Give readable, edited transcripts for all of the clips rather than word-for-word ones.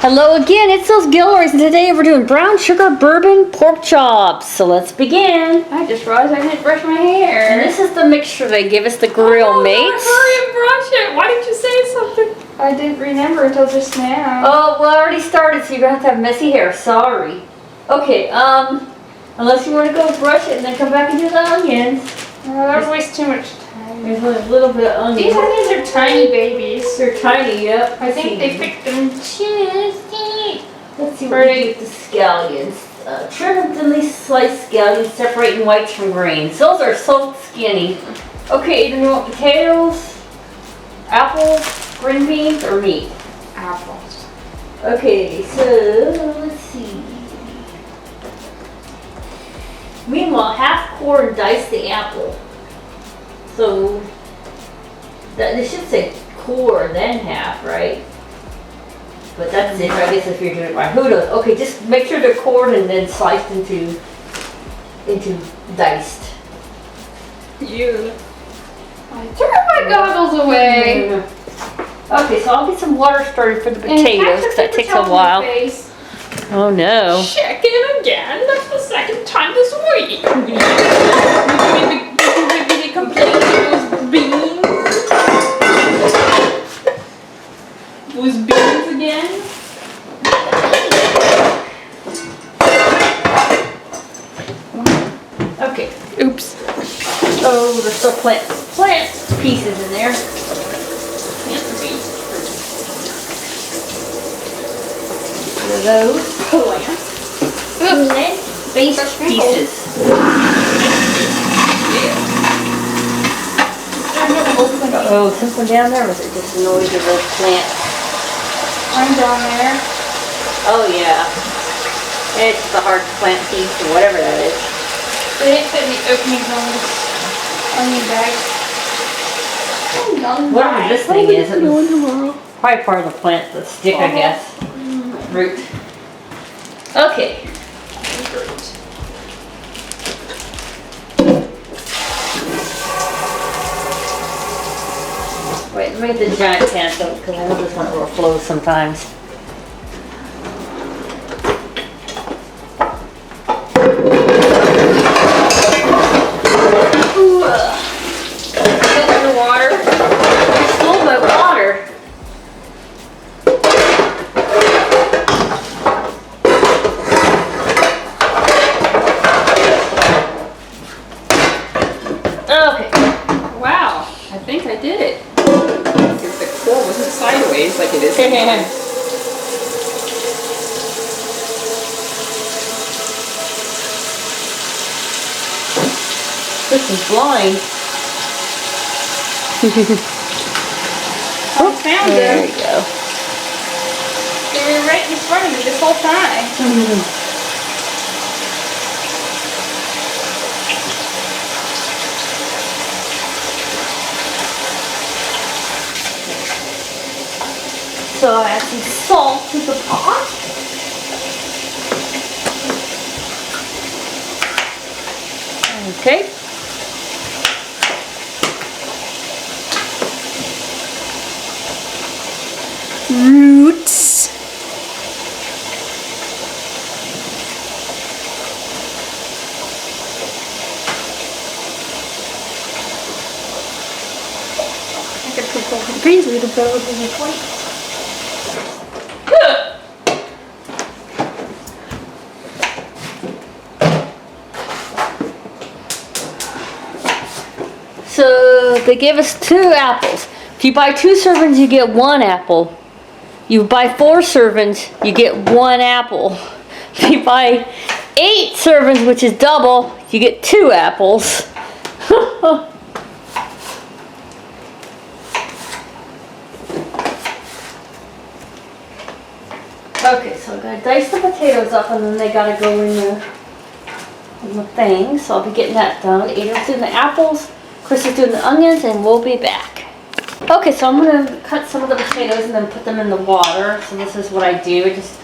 Hello again, it's those Guillories, and today we're doing brown sugar bourbon pork chops. So let's begin. I just realized I didn't brush my hair. And this is the mixture they give us, the grill mates. Hurry and brush it. Why didn't you say something? I didn't remember until just now. Oh, well, I already started, so you're gonna have to have messy hair. Sorry. Okay, unless you want to go brush it and then come back and do the onions. Oh, that wastes too much time. There's a little bit of onion. These onions are tiny babies. They're tiny, yep. I think they picked them cheesy. Let's see what we do with the scallions. Trim thinly sliced scallions, separating whites from grains. Those are so skinny. Okay, either you want potatoes, apples, green beans, or meat? Apples. Okay, so let's see. Meanwhile, half core and dice the apple. So, they should say core then half, right? But that's it, I guess, if you're doing it right. Who knows? Okay, just make sure they're cored and then sliced into diced. You. I threw my goggles away. Okay, so I'll get some water started for the potatoes because that takes a while. Oh no. Check in again. That's the second time this week. Did you complain about those beans? Those beans again? Okay. Oops. Oh, there's still plant pieces in there. Those plants. Plant base pieces. Oh, something down there, or was it just the noise of those plants? I'm down there. Oh yeah. It's the hard plant piece or whatever that is. They didn't put any openings on this onion bag. Whatever this thing is, it was probably part of the plant, the stick, I guess. Root. Okay. Wait, let me get the giant pan so because I know this one overflows sometimes. Fill the water. It's full of water. Okay. Wow, I think I did it. Because the core wasn't sideways like it is now. This is blind. I found There them. you go. They were right in front of me this whole time. So I add some salt to the pot. Okay. Roots. I could put the beans with the bells in the plate. So they gave us 2 apples. If you buy 2 servings, you get 1 apple. You buy 4 servings, you get 1 apple. If you buy 8 servings, which is double, you get 2 apples. Okay, so I'm gonna dice the potatoes up, and then they gotta go in the thing. So I'll be getting that done. Adrian's doing the apples, Chris is doing the onions, and we'll be back. Okay, so I'm gonna cut some of the potatoes and then put them in the water. So this is what I do. I just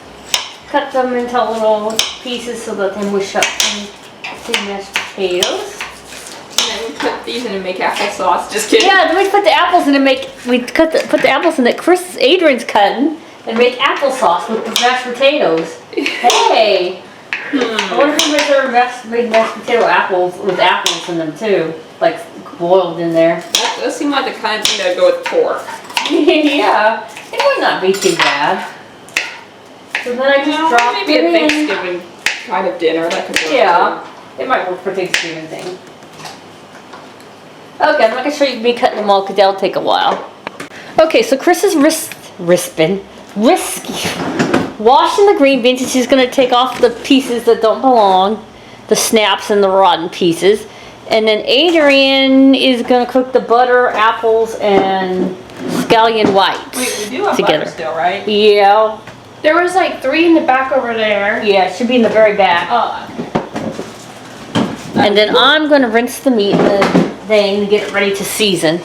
cut them into little pieces so that they mush up the mashed potatoes. And then we put these in and make applesauce. Just kidding. Yeah, then we put the apples in and put the apples in that Adrian's cutting. and make applesauce with the mashed potatoes. Hey! I wonder if anybody's ever made mashed potato apples with apples in them too, like boiled in there. That does seem like the kind of thing that would go with pork. Yeah, it would not be too bad. So then I just drop maybe it a in. Thanksgiving kind of dinner that could work. Yeah, it might work for Thanksgiving thing. Okay, I'm not gonna show you me cutting them all because that'll take a while. Okay, so Chris is risky, washing the green beans, and she's gonna take off the pieces that don't belong, the snaps and the rotten pieces. And then Adrian is gonna cook the butter, apples, and scallion whites. Wait, we do have together. butter still, right? Yeah. There was like 3 in the back over there. Yeah, it should be in the very back. And then I'm gonna rinse the meat in the thing to get it ready to season.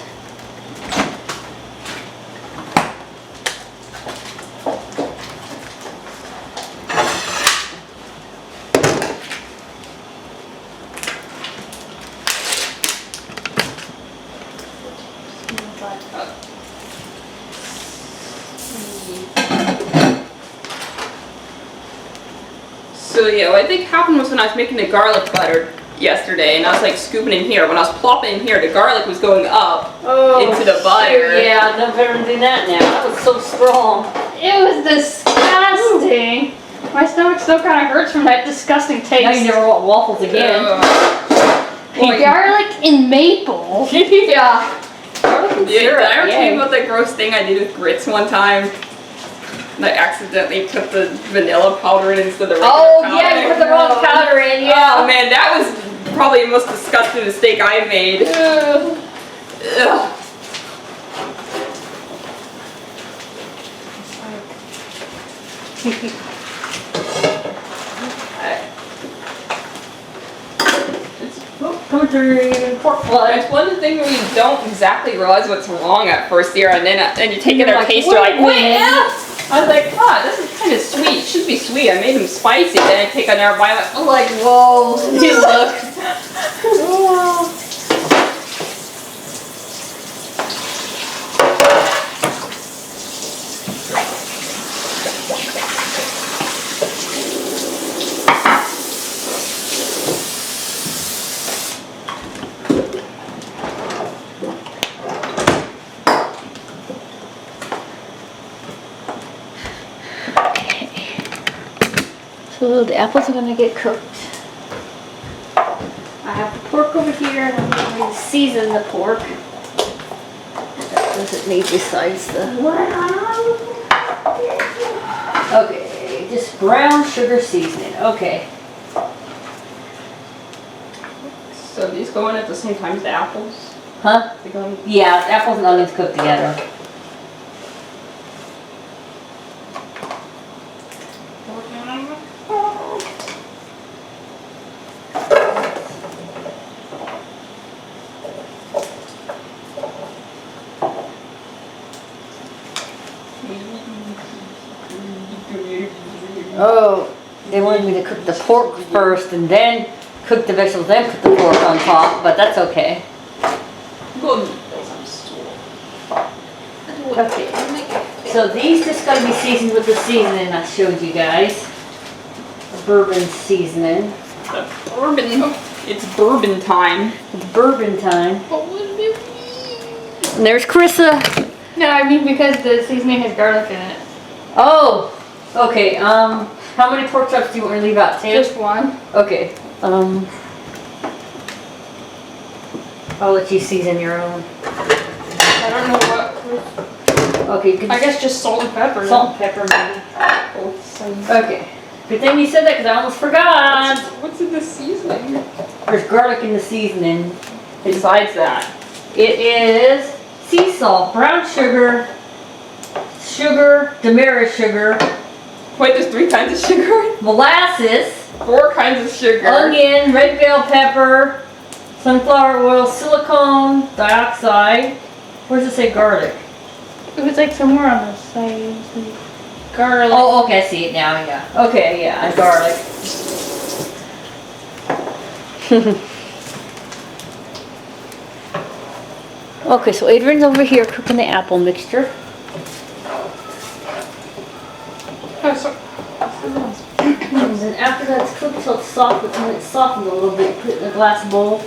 So yeah, what I think happened was when I was making the garlic butter yesterday, and I was like scooping in here. When I was plopping in here, the garlic was going up into the butter. Yeah, no better than that now. That was so strong. It was disgusting. My stomach still kind of hurts from that disgusting taste. Now you never want waffles again. Garlic and maple. Yeah. Garlic and Yeah, syrup, did I ever tell you yay. about that gross thing I did with grits one time? And I accidentally put the vanilla powder in instead of the regular powder. Oh yeah, you put the wrong powder in, yeah. Oh man, that was probably the most disgusting mistake I made. Ugh. Coming through pork blood. It's one of the things where you don't exactly realize what's wrong at first year, and then you take it You're or like, taste, you're like, wait a wait, minute. yeah. I was like, this is kind of sweet. It should be sweet. I made them spicy. Then I take another bite. I'm like, whoa, you look. So the apples are gonna get cooked. I have the pork over here, and I'm going to season the pork. What does it need besides the? Okay, just brown sugar seasoning. Okay. So these go in at the same time as the apples? Huh? They go in. Yeah, apples and onions cooked together. Oh, they wanted me to cook the pork first and then cook the vegetables, then put the pork on top, but that's okay. Okay, so these just gotta be seasoned with the seasoning I showed you guys. The bourbon seasoning. The bourbon. It's bourbon time. It's bourbon time. And there's Carissa. No, I mean because the seasoning has garlic in it. Oh, okay, how many pork chops do you want to leave out? 10? Just one. Okay, I'll let you season your own. I don't know what. Okay, you can I guess just salt and pepper. salt and pepper maybe. Okay, good thing you said that because I almost forgot. What's in the seasoning? There's garlic in the seasoning. Besides that. It is sea salt, brown sugar, demerara sugar, Wait, there's 3 kinds of sugar? molasses, 4 kinds of sugar. onion, red bell pepper, sunflower oil, silicone dioxide. Where does it say garlic? It was like somewhere on the side. Garlic. Oh, okay, I see it now, yeah. Okay, yeah, and garlic. Okay, so Adrian's over here cooking the apple mixture. And then after that's cooked till it's soft, when it's softened a little bit, put it in a glass bowl.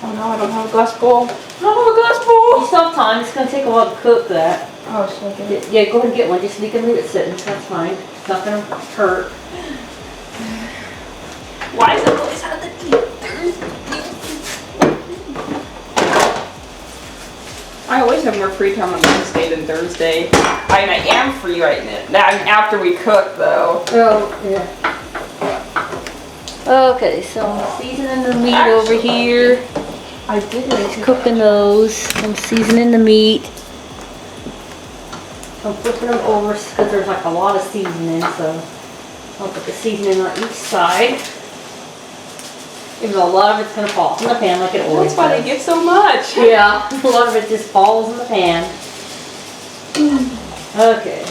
Oh no, I don't have a glass bowl. I don't have a glass bowl. You still have time. It's gonna take a while to cook that. Oh, should I get it? Yeah, go ahead and get one. Just you can leave it sitting. That's fine. It's not gonna hurt. Why is it always have the I always have more free time on Wednesday than Thursday. I mean, I am free right now. After we cook, though. Oh, yeah. Okay, so I'm seasoning the meat over here. I did Just cooking those. I'm seasoning the meat. I'm flipping them over because there's like a lot of seasoning, so I'll put the seasoning on each side. Even though a lot of it's going to fall in the pan like it always That's why does. they get so much. Yeah, a lot of it just falls in the pan. Okay.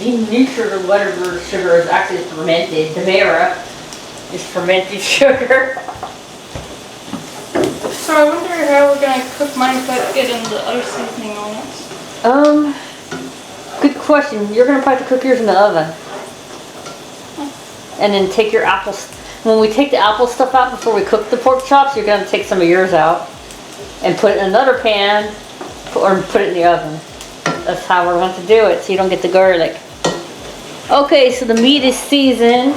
Denatured or whatever sugar is actually fermented. Demerara is fermented sugar. So I wonder how we're gonna cook mine without getting the other seasoning on it. Good question. You're gonna probably have to cook yours in the oven. And then take your apples. When we take the apple stuff out before we cook the pork chops, you're gonna take some of yours out and put it in another pan or put it in the oven. That's how we're going to do it, so you don't get the garlic. Okay, so the meat is seasoned.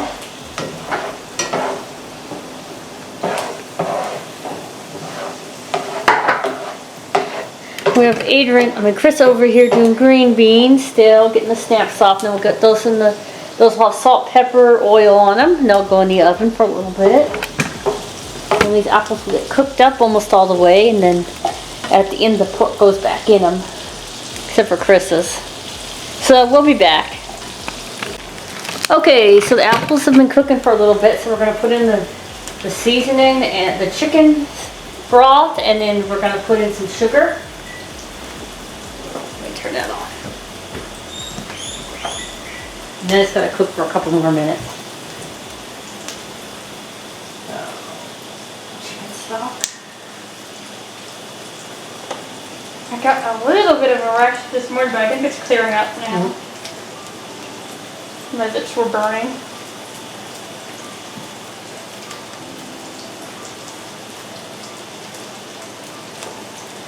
We have Chris over here doing green beans still, getting the snap soft. Then we'll get those in the, those will have salt, pepper, oil on them. And they'll go in the oven for a little bit. And these apples will get cooked up almost all the way, and then at the end the pork goes back in them, except for Chris's. So we'll be back. Okay, so the apples have been cooking for a little bit, so we're going to put in the seasoning and the chicken broth, and then we're going to put in some sugar. Let me turn that on. And then it's going to cook for a couple more minutes. Chicken stock. I got a little bit of a rash this morning, but I think it's clearing up now. Mm-hmm. My lips were burning.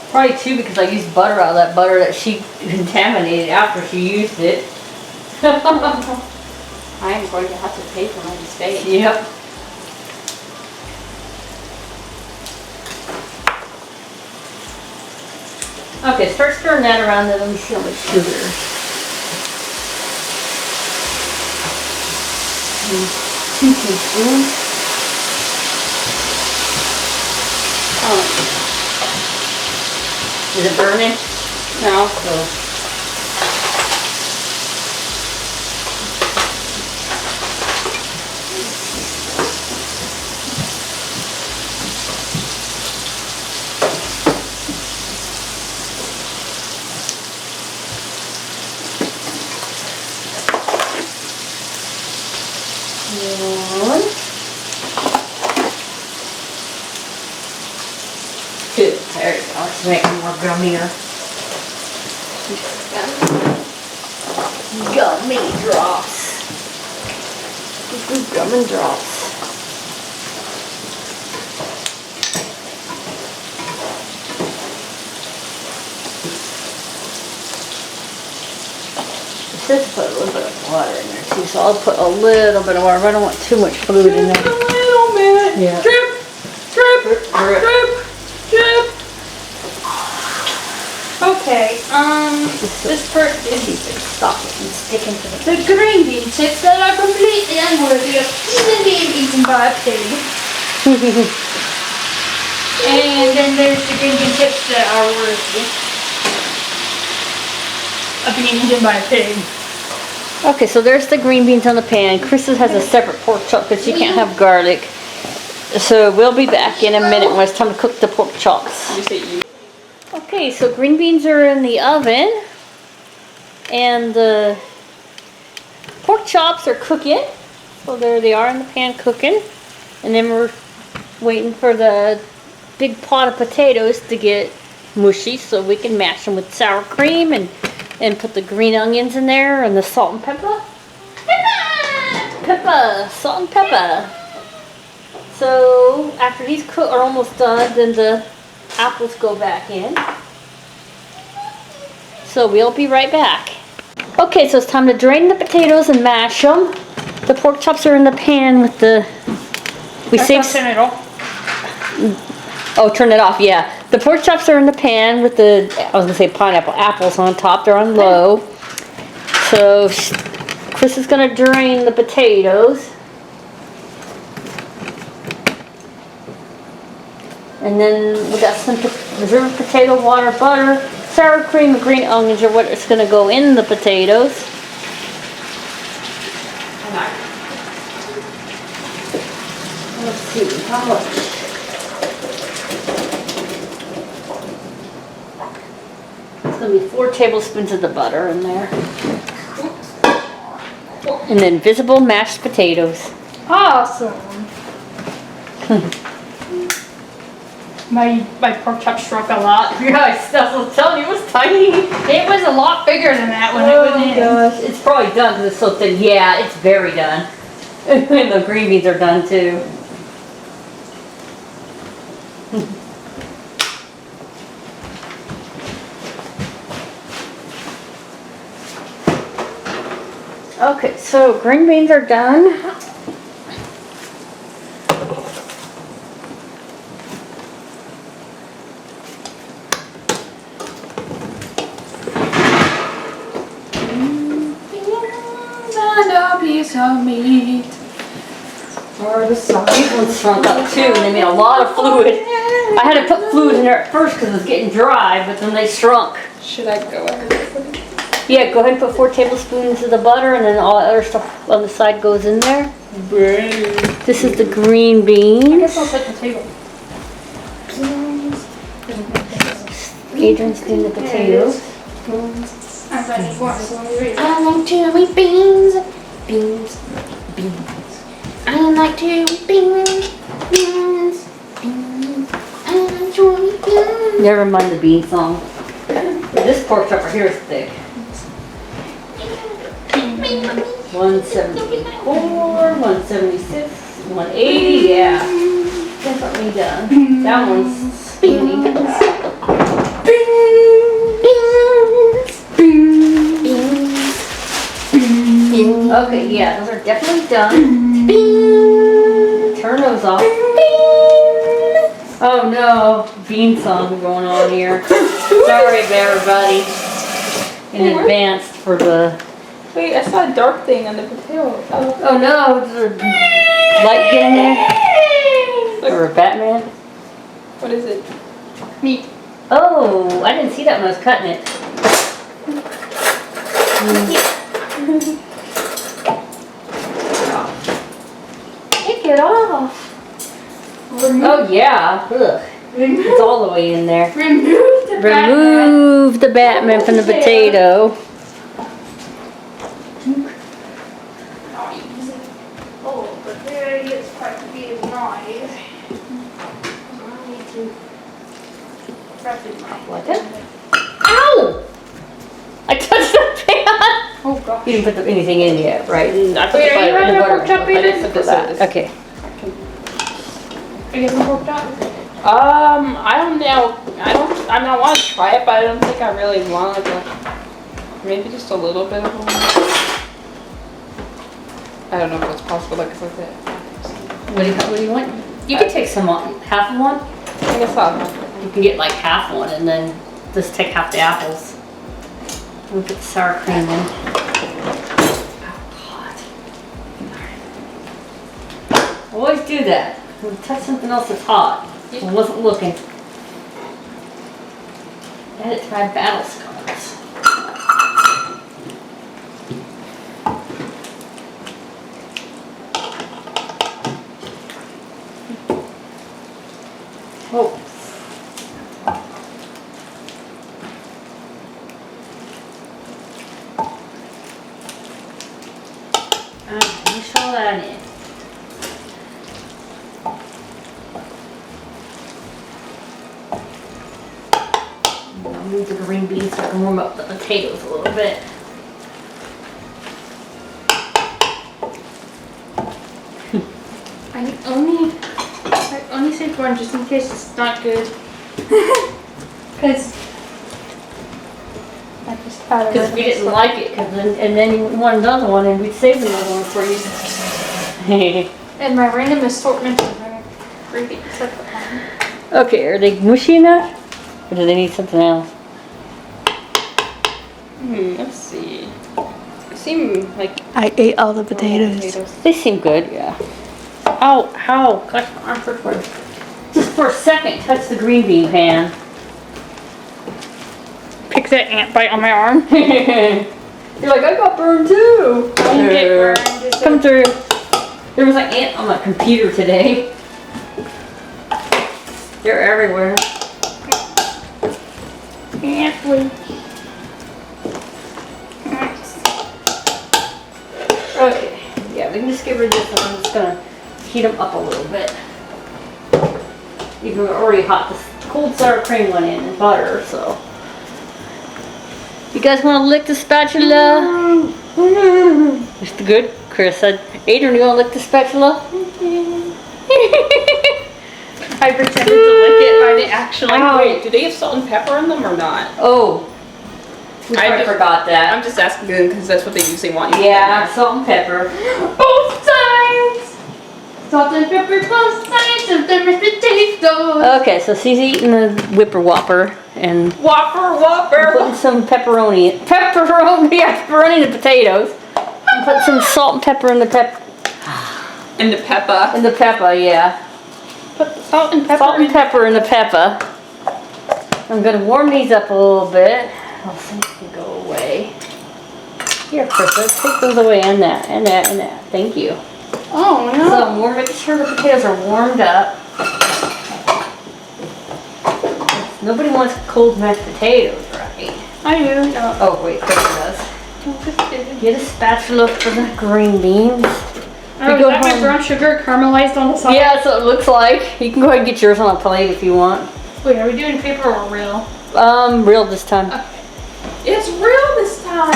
Probably too because I used butter out of that butter that she contaminated after she used it. I am going to have to pay for my mistake. Yep. Okay, start stirring that around and let me see how much sugar. 2 teaspoons. Is it burning? No. So. Two. There you go. Let's make it more gummier. Gummy drops. Gummy drops. It says put a little bit of water in there too, so I'll put a little bit of water. I don't want too much fluid in there. Just a little bit. Yeah. Drip, drip, drip, drip, drip. Okay, this first is Stop it and stick into the... the green bean tips that are completely unworthy of even being eaten by a pig. And then there's the green bean tips that are worthy of being eaten by a pig. Okay, so there's the green beans on the pan. Krista has a separate pork chop because she can't have garlic. So we'll be back in a minute when it's time to cook the pork chops. You say you. Okay, so green beans are in the oven. And the pork chops are cooking. So there they are in the pan cooking. And then we're waiting for the big pot of potatoes to get mushy, so we can mash them with sour cream and put the green onions in there and the salt and pepper. Pepper, salt and pepper. So after these are almost done, then the apples go back in. So we'll be right back. Okay, so it's time to drain the potatoes and mash them. The pork chops are in the pan with the. Turn it off. Oh, turn it off. Yeah, the pork chops are in the pan with the. I was gonna say pineapple apples on top. They're on low. So Chris is gonna drain the potatoes. And then we got some reserved potato water, butter, sour cream, and green onions are what is going to go in the potatoes. Let's see, how much? It's going to be 4 tablespoons of the butter in there. And then visible mashed potatoes. Awesome. My pork chop shrunk a lot. Yeah, I was telling you, it was tiny. It was a lot bigger than that when it was in. Gosh, it's probably done because it's so thin. Yeah, it's very done. And the green beans are done too. Okay, so green beans are done. Piece of meat. Or the sauce. These ones shrunk up too, and they made a lot of fluid. I had to put fluid in there at first because it was getting dry, but then they shrunk. Should I go ahead? Yeah, go ahead and put 4 tablespoons of the butter, and then all the other stuff on the side goes in there. This is the green beans. I guess I'll set the table. Adrian's doing the potatoes. I'm ready for it, so let me read it. I like to eat beans, beans, beans. I like to eat beans, beans, beans. I like to eat beans. Never mind the bean song. This pork chop right here is thick. 174, 176, 180, yeah. Definitely done. That one's skinny. Okay, yeah, those are definitely done. Turn those off. Oh no, bean song going on here. Sorry everybody in advance for the. Wait, I saw a dark thing on the potato. Oh no, is there a light getting there? Or a Batman? What is it? Meat. Oh, I didn't see that when I was cutting it. Take it off. Oh yeah. Ugh. It's all the way in there. Remove the Batman from the potato. Oh, but there it is quite a bit of noise. I need to press it. What? Ow! I touched the pan. Oh gosh. You didn't put anything in yet, right? I put Wait, the are you butter in. having a pork chop I in didn't it? put this. Okay. Are you having pork chop? I don't know. I mean, I want to try it, but I don't think I really want like maybe just a little bit of one. I don't know if it's possible. Like that. What do you want? You can take some on, half of one. I guess I'll. You can get like half one and then just take half the apples. We'll put the sour cream in. Oh, hot. Always do that. We'll touch something else that's hot. I wasn't looking. Add it to my battle scars. Oh. Push all that in. I'll move the green beans so I can warm up the potatoes a little bit. I only saved one just in case it's not good. Because I just had it. Because we didn't like it, and then you wanted another one, and we'd save another one for you. And my random assortment of gravy separate one. Okay, are they mushy enough? Or do they need something else? Let's see. They seem like I ate all the potatoes. They seem good, yeah. Ow, ow, gosh, my arm hurt for just for a second, touch the green bean pan. Pick that ant bite on my arm. You're like, I got burned too. Don't get burned. Come through. There was an ant on my computer today. They're everywhere. Ant please. Okay, yeah, we can just get rid of this and I'm just gonna heat them up a little bit. Even though they're already hot, the cold sour cream went in and butter, so. You guys wanna lick the spatula? It's good, Chris said. Adrian, you wanna lick the spatula? I pretended to lick it, but I didn't actually. wait, do they have salt and pepper in them or not? Oh, I forgot that. I'm just asking because that's what they usually want you Yeah, to salt and pepper. Both sides! Salt and pepper, both sides of the potatoes. Okay, so she's eating the Whipper Whopper and Whopper! putting some pepperoni in the potatoes. And put some salt and pepper in the And the pepper. Yeah. Put the salt and pepper Salt and pepper in the pepper. I'm gonna warm these up a little bit. I'll see if they can go away. Here, Chris, let's take those away and that, and that, and that. Thank you. Oh no. So I'm making sure the potatoes are warmed up. Nobody wants cold mashed potatoes, right? I do. Oh wait, Chris does. Get a spatula for the green beans. Oh, is that my brown sugar caramelized on the side? Yeah, that's what it looks like. You can go ahead and get yours on a plate if you want. Wait, are we doing paper or real? Real this time. It's real this time.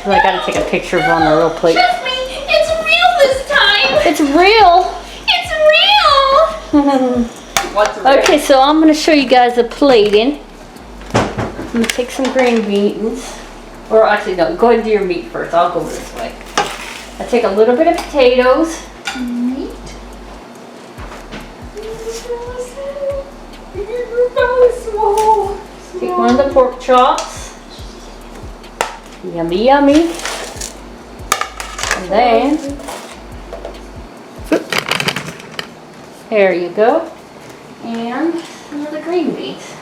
So I gotta take a picture of it on the real plate. Trust me, it's real this time. It's real! It's real. What's real? Okay, so I'm gonna show you guys the plating. I'm gonna take some green beans. Or actually, no, go ahead and do your meat first. I'll go this way. I take a little bit of potatoes. Meat. Take one of the pork chops. Yummy, yummy. And then, there you go. And some of the green beans.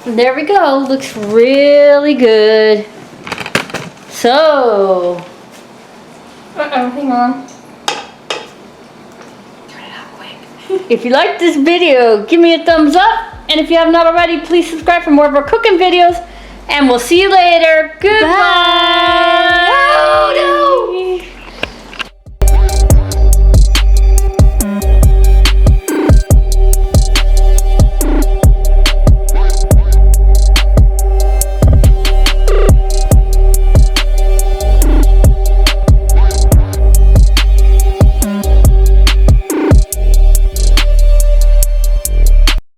And there we go. Looks really good. So, Uh-oh, hang on. Turn it out quick. if you liked this video, give me a thumbs up. And if you have not already, please subscribe for more of our cooking videos. And we'll see you later. Goodbye. Bye. Oh, no.